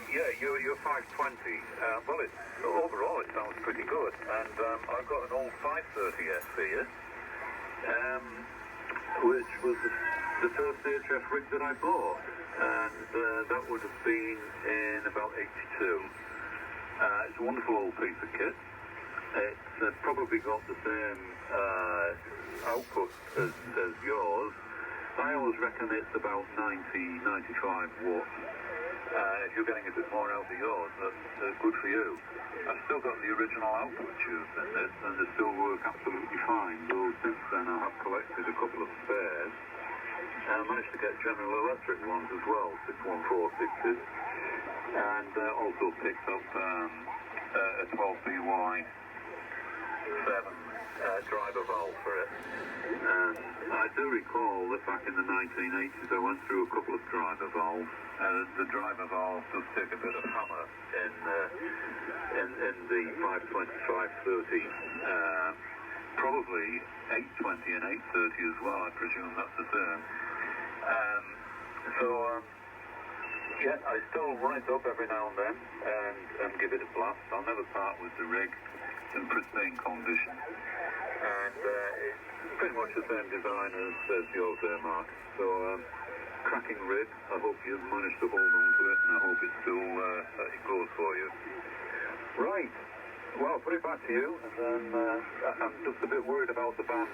Yeah, your 520. Well, overall it sounds pretty good. And I've got an old 530S here, which was the first HF rig that I bought, and that would have been in about 82. It's a wonderful old piece of kit. It's probably got the same output as yours. I always reckon it's about 95 watts. If you're getting a bit more out of yours, that's good for you. I've still got the original output tubes in this, and they still work absolutely fine, though since then I have collected a couple of spares. I managed to get General Electric ones as well, 61460s, and also picked up a 12BY7 driver valve for it. I do recall that back in the 1980s I went through a couple of driver valves. The driver valve does take a bit of hammer in the 520, 530, probably 820 and 830 as well, I presume that's the same. Yeah, I still run it up every now and then and give it a blast. I'll never part with the rig. It's in pristine condition. And it's pretty much the same design as yours there, Mark. So, cracking rig. I hope you've managed to hold on to it, and I hope it still it goes for you. Right. Well, I'll put it back to you, and then I'm just a bit worried about the band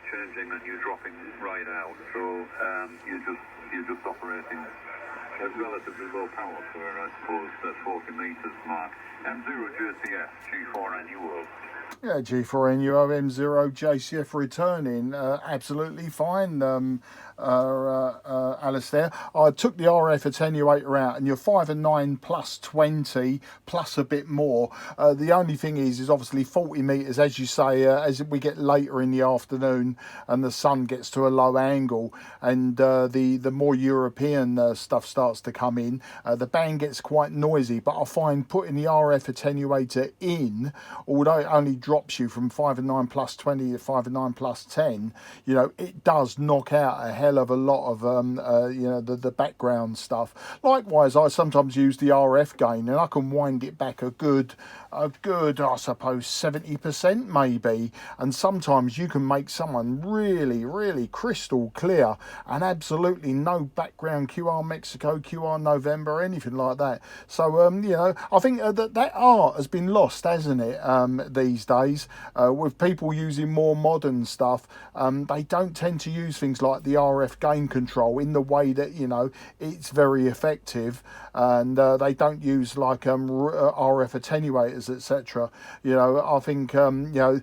changing and you dropping right out. So you're just operating at relatively low power for, I suppose, 40 metres, Mark. M0JCF G4NUO. Yeah, G4NUO M0JCF returning absolutely fine. Alastair, I took the RF attenuator out, and you're 5 and 9 plus 20 plus a bit more. The only thing is obviously 40 metres, as you say, as we get later in the afternoon and the sun gets to a low angle, and the more European stuff starts to come in, the band gets quite noisy. But I find putting the RF attenuator in, although it only drops you from 5 and 9 plus 20 to 5 and 9 plus 10, you know, it does knock out a hell of a lot of you know, the background stuff. Likewise, I sometimes use the RF gain, and I can wind it back a good I suppose 70% maybe, and sometimes you can make someone really crystal clear and absolutely no background QR Mexico, QR November, anything like that. So you know, I think that art has been lost, hasn't it, these days, with people using more modern stuff. They don't tend to use things like the RF gain control in the way that, you know, it's very effective, and they don't use like RF attenuators, etc. You know, I think you know,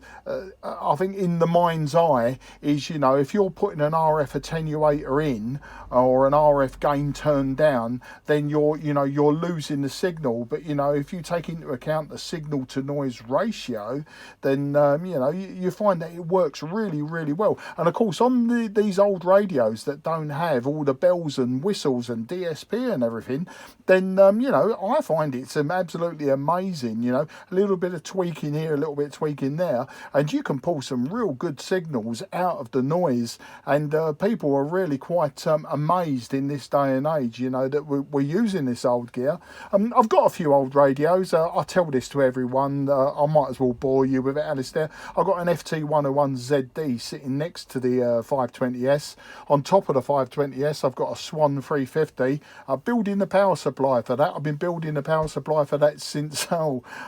I think in the mind's eye is, you know, if you're putting an RF attenuator in or an RF gain turned down, then you're losing the signal. But you know, if you take into account the signal to noise ratio, then you know, you find that it works really well. And of course, on these old radios that don't have all the bells and whistles and DSP and everything, then you know, I find it's absolutely amazing. You know, a little bit of tweaking here, a little bit of tweaking there, and you can pull some real good signals out of the noise. And people are really quite amazed in this day and age, you know, that we're using this old gear. I've got a few old radios. I tell this to everyone. I might as well bore you with it, Alastair. I've got an FT101ZD sitting next to the 520S. On top of the 520S, I've got a Swan 350. I'm building the power supply for that. I've been building the power supply for that since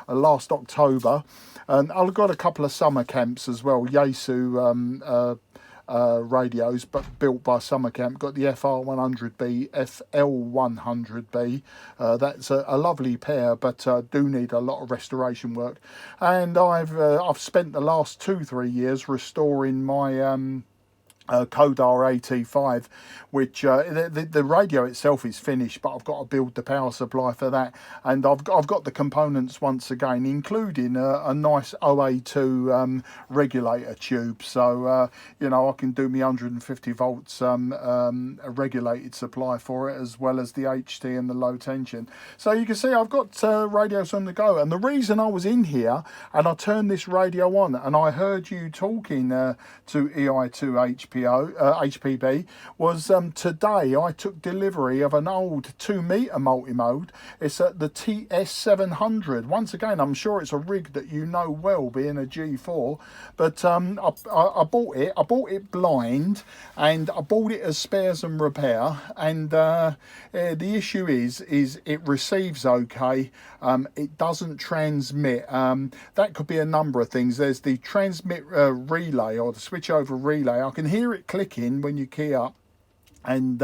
last October. And I've got a couple of summer camps as well, Yaesu radios, but built by Summer Camp. Got the FR100B, FL100B. That's a lovely pair, but do need a lot of restoration work. And I've spent the last 2-3 years restoring my Kodar AT5, which the radio itself is finished, but I've got to build the power supply for that, and I've got the components once again, including a nice OA2 regulator tube. So you know, I can do me 150 volts a regulated supply for it, as well as the HT and the low tension. So you can see I've got radios on the go. And the reason I was in here and I turned this radio on and I heard you talking to EI2HPB HPB was today I took delivery of an old 2 metre multi-mode. It's at the TS-700. Once again, I'm sure it's a rig that you know well, being a G4, but I bought it. I bought it blind, and I bought it as spares and repair, and the issue is it receives okay. It doesn't transmit. That could be a number of things. There's the transmit relay, or the switch over relay. I can hear it clicking when you key up, and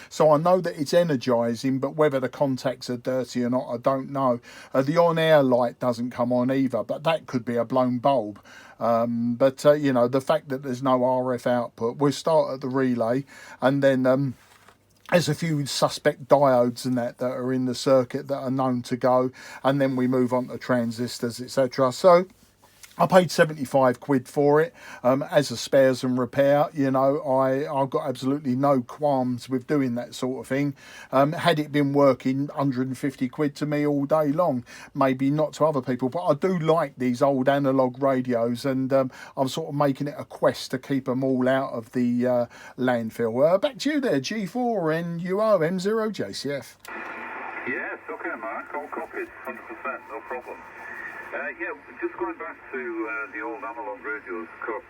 so I know that it's energizing, but whether the contacts are dirty or not, I don't know. The on-air light doesn't come on either, but that could be a blown bulb. But you know, the fact that there's no RF output, we'll start at the relay, and then there's a few suspect diodes and that are in the circuit that are known to go, and then we move on to transistors, etc. So I paid 75 quid for it as a spares and repair. You know, I've got absolutely no qualms with doing that sort of thing. Had it been working, 150 quid to me all day long. Maybe not to other people, but I do like these old analog radios, and I'm sort of making it a quest to keep them all out of the landfill. Back to you there, G4NUO M0JCF. Yes, okay, Mark, all copied, 100%, no problem. Yeah, just going back to the old analog radios, of course,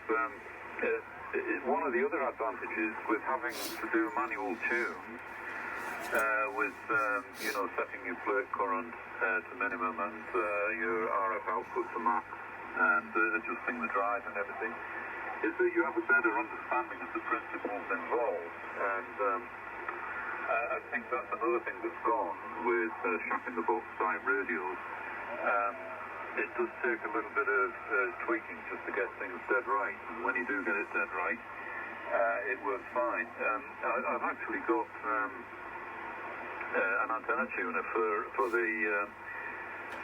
one of the other advantages with having to do manual tunes, with, you know, setting your plate current to minimum and your RF output to max, and adjusting the drive and everything, is that you have a better understanding of the principles involved. And I think that's another thing that's gone with shop-in-the-box type radios. It does take a little bit of tweaking just to get things dead right, and when you do get it dead right, it works fine. I've actually got an antenna tuner for the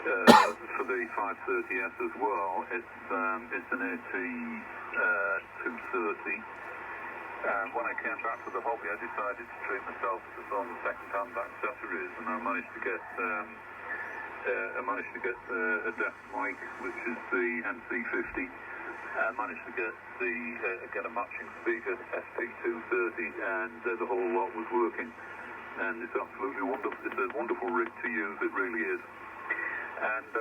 530S as well. It's an AT230. When I came back to the hobby, I decided to treat myself to some second-hand accessories, and I managed to get a desk mic, which is the NC50. I managed to get a matching speaker, SP230, and the whole lot was working. And it's absolutely wonderful. It's a wonderful rig to use. It really is. And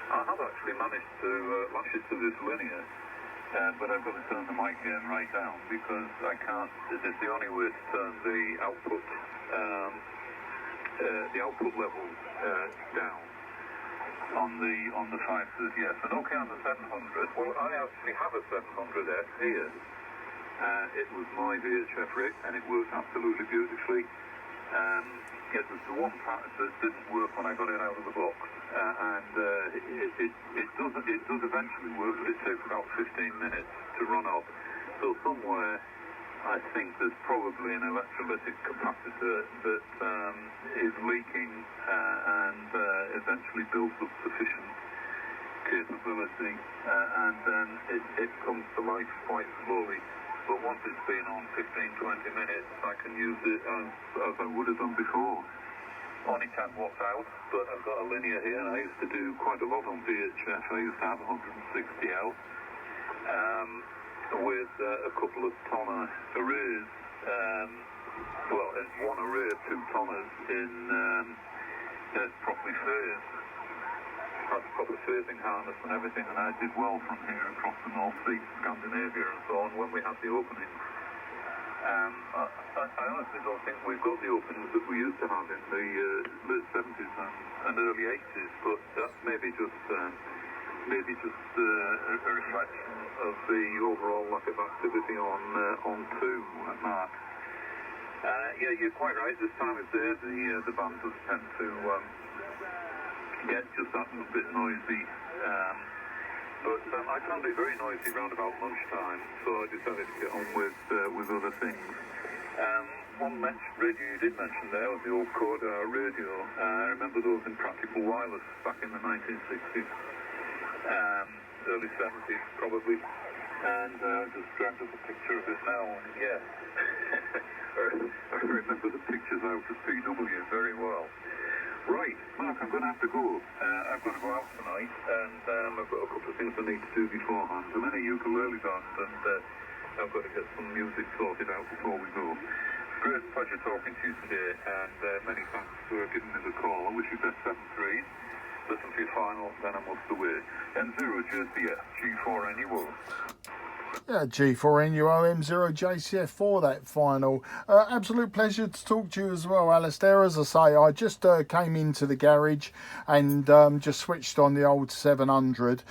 I have actually managed to lash it to this linear, but I've got to turn the mic gain right down, because I can't. It's the only way to turn the output level down on the 530S. And okay, on the 700, well, I actually have a 700S here. It was my VHF rig, and it worked absolutely beautifully. It was the one part that didn't work when I got it out of the box, and it does eventually work, but it takes about 15 minutes to run up. So somewhere, I think there's probably an electrolytic capacitor that is leaking and eventually builds up sufficient capability, and then it comes to life quite slowly. But once it's been on 15-20 minutes, I can use it as I would have done before. Only 10 watts out, but I've got a linear here, and I used to do quite a lot on VHF. I used to have 160 out. With a couple of tonner arrays, well, it's one array of 2 tonners in properly phased, had proper phasing harness and everything, and I did well from here across the North Sea, Scandinavia and so on, when we had the openings. I honestly don't think we've got the openings that we used to have in the late 70s and early 80s, but that's maybe just a reflection of the overall lack of activity on 2, Mark. Yeah, you're quite right. This time of day, the band does tend to get just that little bit noisy. But I found it very noisy round about lunchtime, so I decided to get on with other things. One radio you did mention there was the old Coda radio. I remember those in Practical Wireless back in the 1960s. Early 70s probably, and just dragged up a picture of it now, and yeah, I remember the pictures out of PW very well. Right, Mark, I'm going to have to go. I've got to go out tonight, and I've got a couple of things I need to do beforehand. I'm in a ukulele band, and I've got to get some music sorted out before we go. Great pleasure talking to you today, and many thanks for giving me the call. I wish you best 7-3. Listen for your final, then I'm off the way. M0JCF, G4NUO. Yeah, G4NUO M0JCF for that final. Absolute pleasure to talk to you as well, Alastair. As I say, I just came into the garage and just switched on the old 700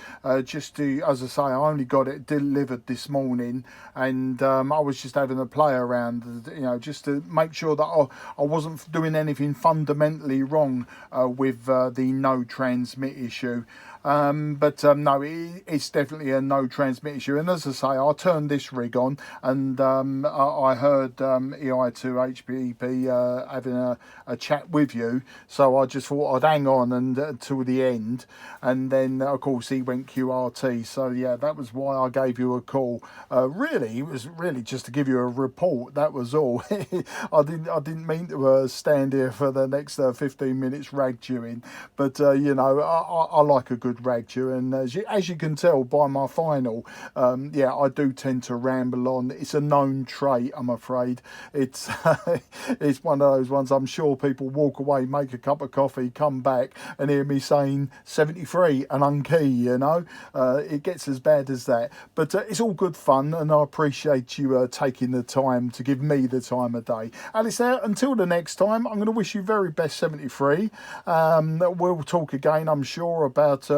just to, as I say, I only got it delivered this morning, and I was just having a play around, you know, just to make sure that I wasn't doing anything fundamentally wrong with the no transmit issue. No, it's definitely a no transmit issue. And as I say, I turned this rig on, and I heard EI2HPB having a chat with you, so I just thought I'd hang on until the end, and then of course he went QRT. So yeah, that was why I gave you a call. Really, it was really just to give you a report. That was all. I didn't mean to stand here for the next 15 minutes rag chewing, but you know, I like a good rag chew, and as you can tell by my final, yeah, I do tend to ramble on. It's a known trait, I'm afraid. It's it's one of those ones. I'm sure people walk away, make a cup of coffee, come back and hear me saying 73 and unkey, you know. It gets as bad as that, but it's all good fun, and I appreciate you taking the time to give me the time of day. Alistair, until the next time, I'm going to wish you very best 73. We'll talk again, I'm sure, about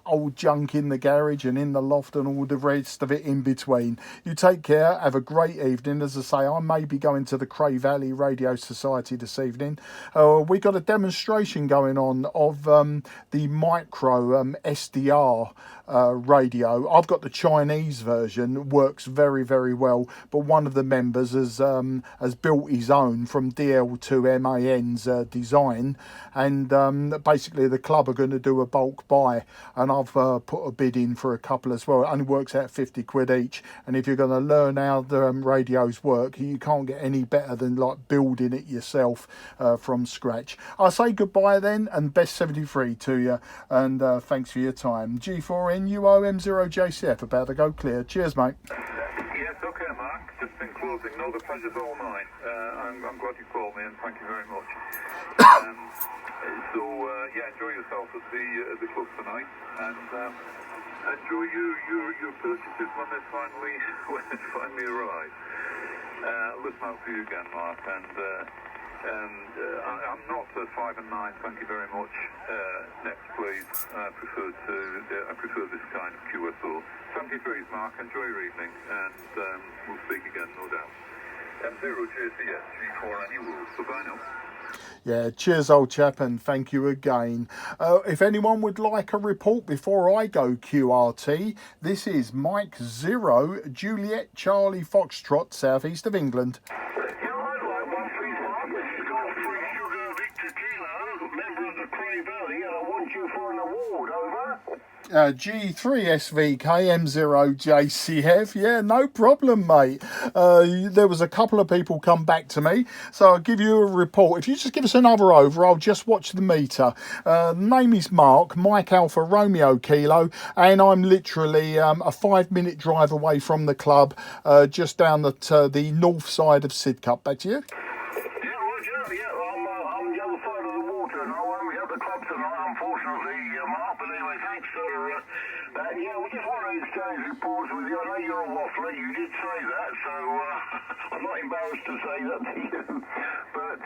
old junk in the garage and in the loft and all the rest of it in between. You take care, have a great evening. As I say, I may be going to the Cray Valley Radio Society this evening. We got a demonstration going on of the micro SDR radio. I've got the Chinese version, works very, very well, but one of the members has built his own from DL2MAN's design, and basically the club are going to do a bulk buy, and I've put a bid in for a couple as well. It only works out 50 quid each, and if you're going to learn how the radios work, you can't get any better than like building it yourself from scratch. I'll say goodbye then, and best 73 to you, and thanks for your time. G4NUO M0JCF about to go clear. Cheers, mate. Yes, okay, Mark. Just in closing, no, the pleasure's all mine. I'm glad you called me, and thank you very much. Yeah, enjoy yourself at the club tonight, and enjoy your purchases when they finally arrive. Listen out for you again, Mark, and I'm not 5 and 9. Thank you very much. Next, please. I prefer this kind of QSO. 73s, Mark. Enjoy your evening, and we'll speak again, no doubt. M0JCS G4NUO. Bye now. Yeah, cheers, old chap, and thank you again. If anyone would like a report before I go QRT, this is Mike 0 Juliet Charlie Foxtrot, southeast of England. G3SVKM0JCF, yeah, no problem, mate. There was a couple of people come back to me, so I'll give you a report. If you just give us another over, I'll just watch the meter. Name is Mark, Mike Alpha Romeo Kilo, and I'm literally a 5-minute drive away from the club, just down the north side of Sidcup. Back to you. Yeah, we just want to exchange reports with you. I know you're a waffler, you did say that, so I'm not embarrassed to say that to you. But,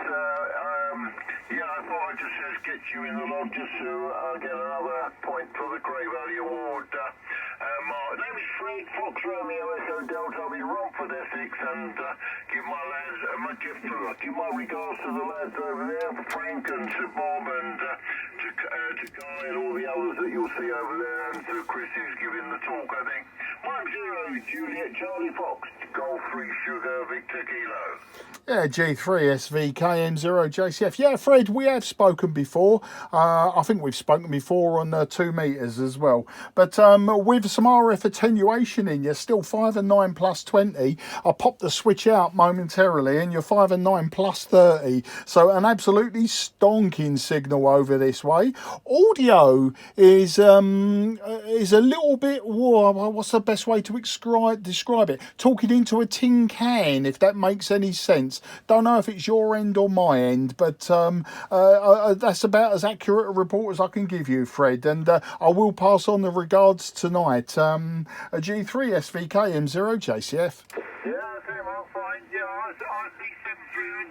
yeah, I thought I'd just get you in the log just to get another point for the Cray Valley Award. My name is Fred, Fox Romeo Echo Delta. I'll be Romford, Essex, and give my lads give my regards to the lads over there, Frank and to Bob, and to Guy and all the others that you'll see over there, and to Chris who's giving the talk, I think. Mike 0 Juliet Charlie Fox, Golf 3 Sugar Victor Kilo. Yeah, G3SVKM0JCF. Yeah, Fred, we have spoken before. I think we've spoken before on 2 meters as well. But with some RF attenuation in you, still 5 and 9 plus 20. I popped the switch out momentarily, and you're 5 and 9 plus 30. So an absolutely stonking signal over this way. Audio is a little bit. Whoa, what's the best way to describe it? Talking into into a tin can, if that makes any sense. Don't know if it's your end or my end, but that's about as accurate a report as I can give you, Fred. And I will pass on the regards tonight. A G3 SVKM0 JCF. Yeah, okay, well, fine. Yeah, I see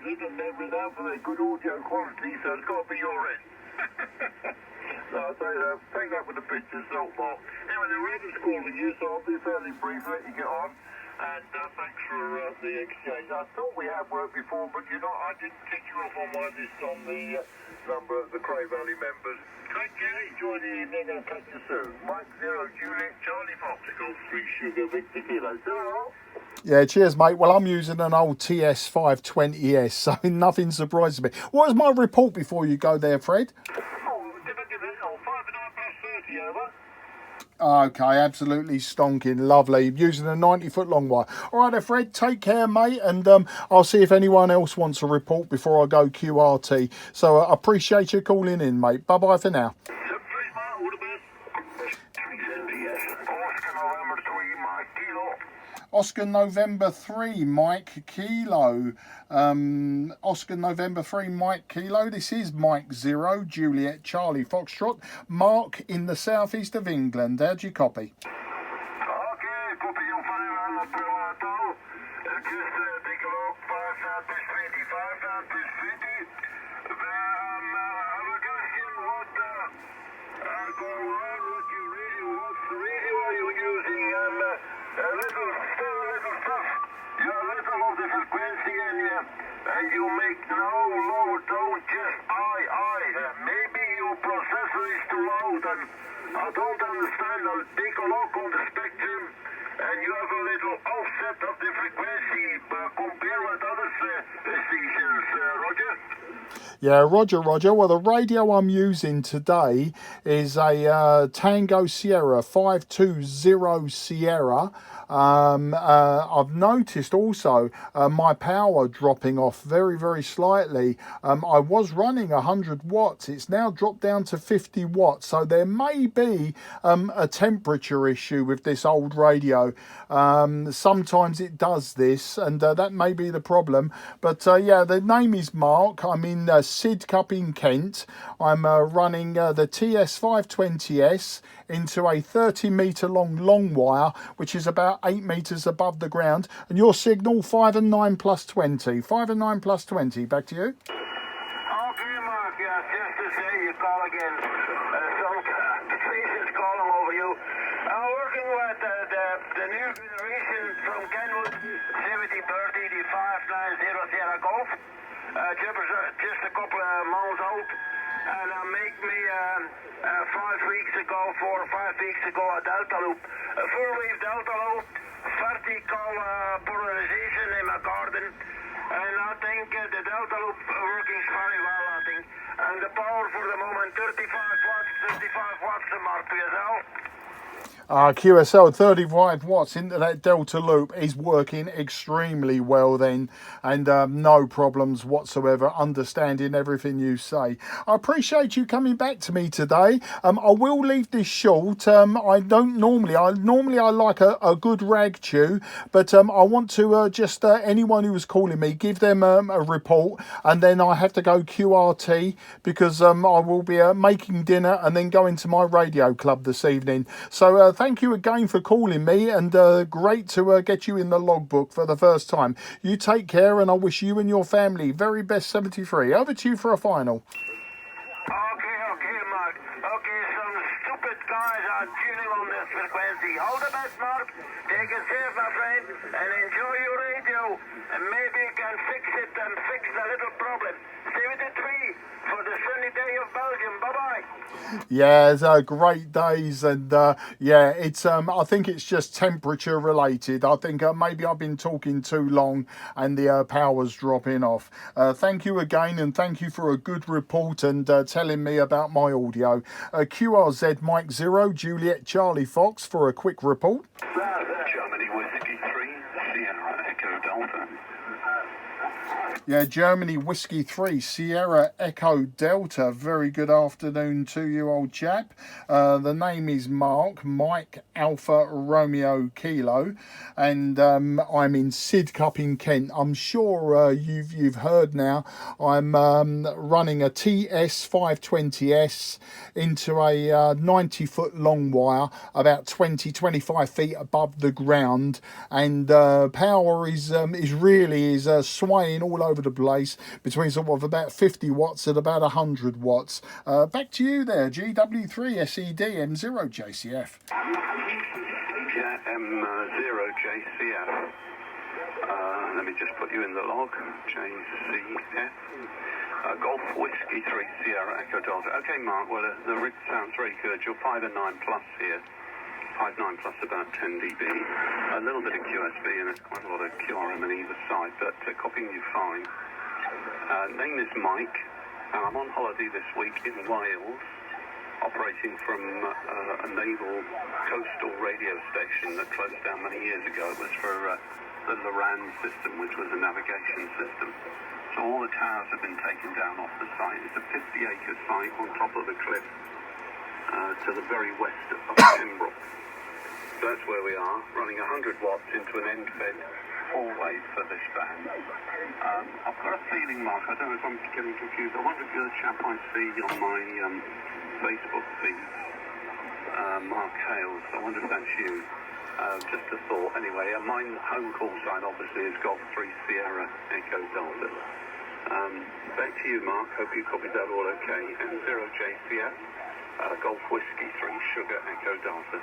7300 and everything for the good audio quality, so it's got to be your end. So I'll say that, take that with a pinch of salt, Mark. Anyway, the red is calling you, so I'll be fairly brief, let you get on. And thanks for the exchange. I thought we had worked before, but you know, I didn't tick you off on my list on the number of the Cray Valley members. Take care, enjoy the evening, and catch you soon. Mike 0, Juliet, Charlie Fox, Golf 3 Sugar, Victor Kilo. Ta-ra! Yeah, cheers, mate. Well, I'm using an old TS-520S, so nothing surprises me. What was my report before you go there, Fred? Okay, absolutely stonking, lovely. Using a 90-foot long wire. All right, Fred, take care, mate, and I'll see if anyone else wants a report before I go QRT. So I appreciate you calling in, mate. Bye-bye for now. Oscar November 3, Mike Kilo. Oscar November 3, Mike Kilo. This is Mike 0, Juliet, Charlie Foxtrot. Mark in the southeast of England. How'd you copy? Okay, copy you fine. Just take a look. 5 Southwest 25 Southwest 20. I'm guessing what go on, what you really want, really what you're using, a little stuff. You have a little of the frequency and you make no lower tone, just I. Maybe your processor is too loud and I don't understand. I'll take a look on the spectrum and you have a little offset of the frequency compared with other stations, Roger? Yeah, Roger. Well, the radio I'm using today is a Tango Sierra 520 Sierra. I've noticed also my power dropping off very, very slightly. I was running 100 watts. It's now dropped down to 50 watts. So there may be a temperature issue with this old radio. Sometimes it does this, and that may be the problem. But yeah, the name is Mark. I'm in Sidcup in Kent. I'm running the TS-520S into a 30-metre long wire, which is about 8 metres above the ground, and your signal 5 and 9 plus 20. 5 and 9 plus 20. Back to you. Okay, Mark, yeah, just to say you call again. Some stations calling over you. I'm working with the new generation from Kenwood, 7030, the 590 Sierra Golf. Just a couple of months old. And I make me 5 weeks ago, 4 or 5 weeks ago, a delta loop. A full-wave delta loop, vertical polarization in my garden. And I think the delta loop working very well, I think. And the power for the moment, 35 watts to Mark PSL. QSL 35 watts into that delta loop is working extremely well then, and no problems whatsoever, understanding everything you say. I appreciate you coming back to me today. I will leave this short. I normally like a good rag chew, but I want to just anyone who was calling me, give them a report, and then I have to go QRT because I will be making dinner and then going to my radio club this evening. So thank you again for calling me, and great to get you in the logbook for the first time. You take care, and I wish you and your family very best 73. Over to you for a final. Okay, Mark. Okay, some stupid guys are tuning on this frequency. All the best, Mark. Take it safe, my friend, and enjoy your radio. And maybe you can fix it and fix the little problem. 73 for the sunny day of Belgium. Bye-bye. Yeah, it's great days, and yeah, it's I think it's just temperature related. I think maybe I've been talking too long and the power's dropping off. Thank you again, and thank you for a good report and telling me about my audio. QRZ Mike 0, Juliet Charlie Fox for a quick report. Germany Whiskey 3, Sierra Echo Delta. Yeah, Germany Whiskey 3, Sierra Echo Delta. Very good afternoon to you, old chap. The name is Mark, Mike Alpha Romeo Kilo, and I'm in Sidcup in Kent. I'm sure you've heard now. I'm running a TS-520S into a 90-foot long wire, about 20-25 feet above the ground, and power is really swaying all over the place between sort of about 50 watts and about 100 watts. Back to you there, GW3 SED M0JCF. Yeah, M0JCF. Let me just put you in the log. JCF. Golf Whiskey 3 Sierra Echo Delta. Okay, Mark, well, the rig sounds very good. You're 5 and 9 plus here. 5.9 plus about 10 dB. A little bit of QSB and quite a lot of QRM on either side, but copying you fine. Name is Mike, and I'm on holiday this week in Wales, operating from a naval coastal radio station that closed down many years ago. It was for the Loran system, which was a navigation system. So all the towers have been taken down off the site. It's a 50-acre site on top of the cliff to the very west of Pembroke. So that's where we are, running 100 watts into an end-fed full-wave for this band. I've got a feeling, Mark, I don't know if I'm getting confused. I wonder if you're the chap I see on my Facebook feed, Mark Hales. I wonder if that's you. Just a thought. Anyway, my home call sign, obviously, is Golf 3 Sierra Echo Delta. Back to you, Mark. Hope you copied that all okay. M0JCF, Golf Whiskey 3 Sugar Echo Delta.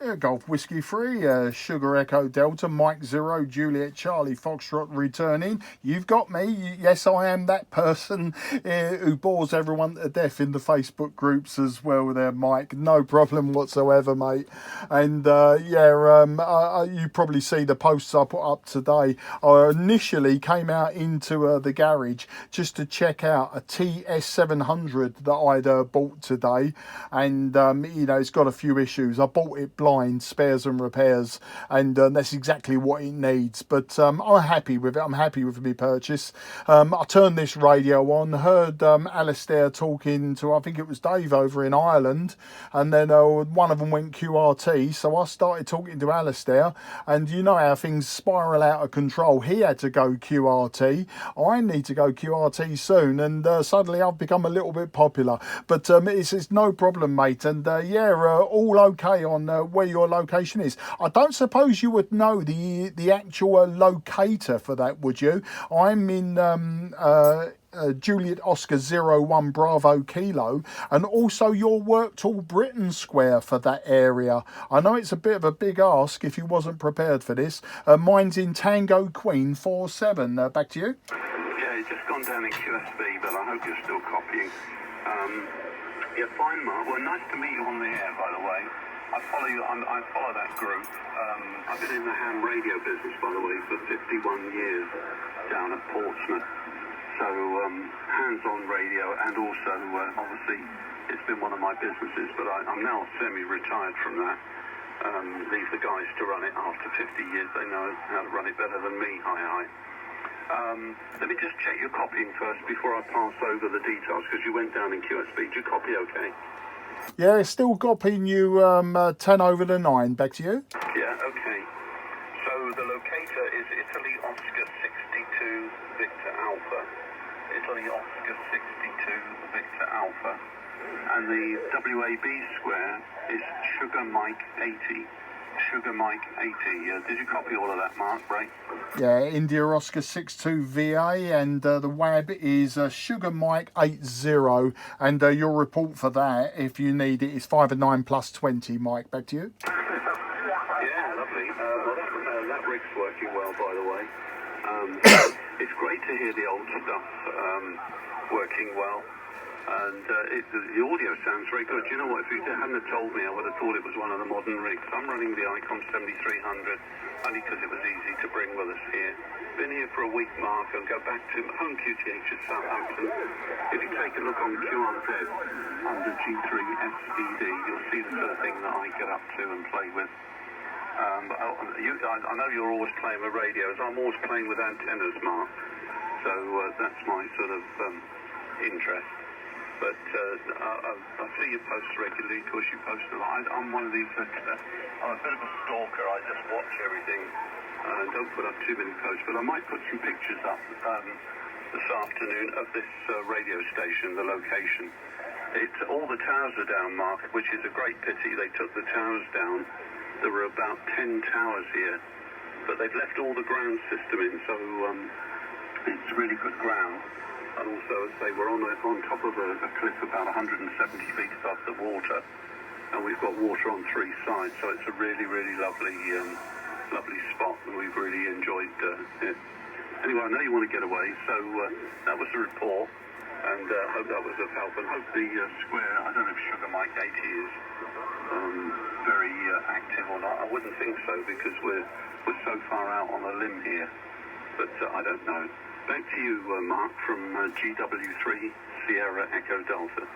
Yeah, Golf Whiskey 3, Sugar Echo Delta, Mike 0, Juliet Charlie Foxtrot returning. You've got me. Yes, I am that person who bores everyone to death in the Facebook groups as well there, Mike. No problem whatsoever, mate. And you probably see the posts I put up today. I initially came out into the garage just to check out a TS-700 that I'd bought today. And, it's got a few issues. I bought it blind, spares and repairs, and that's exactly what it needs. But I'm happy with it. I'm happy with my purchase. I turned this radio on, heard Alastair talking to, I think it was Dave over in Ireland, and then one of them went QRT, so I started talking to Alastair, and you know how things spiral out of control. He had to go QRT. I need to go QRT soon, and suddenly I've become a little bit popular. But it's no problem, mate, and all okay on where your location is. I don't suppose you would know the actual locator for that, would you? I'm in Juliet Oscar 01 Bravo Kilo, and also your Worked All Britain Square for that area. I know it's a bit of a big ask if you wasn't prepared for this. Mine's in Tango Queen 47. Back to you. Yeah, it's just gone down in QSB, but I hope you're still copying. Yeah, fine, Mark. Well, nice to meet you on the air, by the way. I follow you. I follow that group. I've been in the ham radio business, by the way, for 51 years down at Portsmouth. So hands-on radio, and also obviously it's been one of my businesses. But I'm now semi-retired from that. Leave the guys to run it after 50 years. They know how to run it better than me. Hi. Let me just check your copying first before I pass over the details, because you went down in QSB. Did you copy okay? Yeah, it's still copying you 10 over the 9. Back to you. Yeah, okay. So the locator is Italy Oscar 62 Victor Alpha. Italy Oscar 62 Victor Alpha. And the WAB square is Sugar Mike 80. Sugar Mike 80. Did you copy all of that, Mark? Right? Yeah, India Oscar 62 VA, and the WAB is Sugar Mike 80, and your report for that, if you need it, is 5 and 9 plus 20. Mike, back to you. Yeah, lovely. That rig's working well, by the way. It's great to hear the old stuff working well. And the audio sounds very good. You know what, if you hadn't have told me, I would have thought it was one of the modern rigs. I'm running the Icon 7300 only because it was easy to bring with us here. Been here for a week, Mark, and go back to home QTH at Southampton. If you take a look on QRZ under G4NUO, you'll see the sort of thing that I get up to and play with. I know you're always playing with radios. I'm always playing with antennas, Mark. So that's my sort of interest. But I see you post regularly. Of course, you post a lot. I'm one of these. I'm a bit of a stalker. I just watch everything. Don't put up too many posts, but I might put some pictures up this afternoon of this radio station, the location. All the towers are down, Mark, which is a great pity. They took the towers down. There were about 10 towers here, but they've left all the ground system in, so it's really good ground. And also, as they were on top of a cliff about 170 feet above the water, and we've got water on 3 sides, so it's a really, really lovely spot, and we've really enjoyed it. Anyway, I know you want to get away, so that was the report, and I hope that was of help, and hope the square, I don't know if Sugar Mike 80 is very active or not. I wouldn't think so, because we're so far out on a limb here, but I don't know. Back to you, Mark, from GW3 Sierra Echo Delta.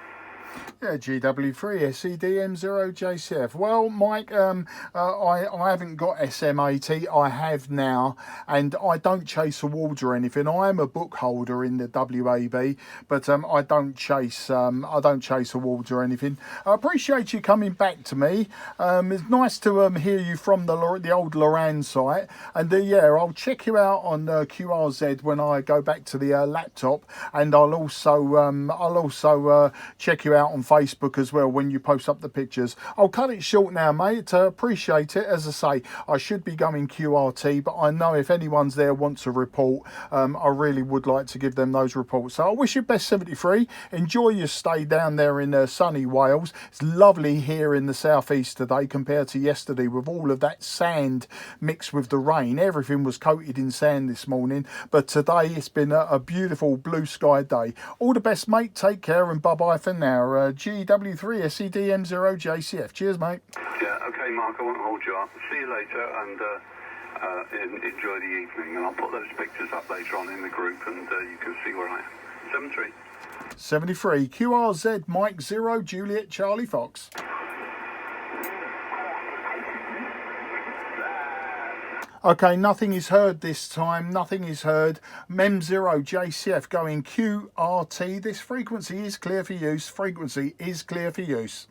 Yeah, GW3 SEDM0JCF. Well, Mike, I haven't got SM80. I have now, and I don't chase awards or anything. I am a book holder in the WAB, but I don't chase awards or anything. I appreciate you coming back to me. It's nice to hear you from the old Loran site, and yeah, I'll check you out on QRZ when I go back to the laptop, and I'll also check you out on Facebook as well when you post up the pictures. I'll cut it short now, mate. Appreciate it. As I say, I should be going QRT, but I know if anyone's there wants a report, I really would like to give them those reports. So I wish you best 73. Enjoy your stay down there in sunny Wales. It's lovely here in the southeast today compared to yesterday with all of that sand mixed with the rain. Everything was coated in sand this morning, but today it's been a beautiful blue sky day. All the best, mate. Take care and bye-bye for now. GW3 SEDM0JCF. Cheers, mate. Yeah, okay, Mark, I won't hold you up. See you later, and enjoy the evening. And I'll put those pictures up later on in the group, and you can see where I am. 73. 73. QRZ Mike 0 Juliet Charlie Fox. Okay, nothing is heard this time. Nothing is heard. MEM0 JCF going QRT. This frequency is clear for use. Frequency is clear for use.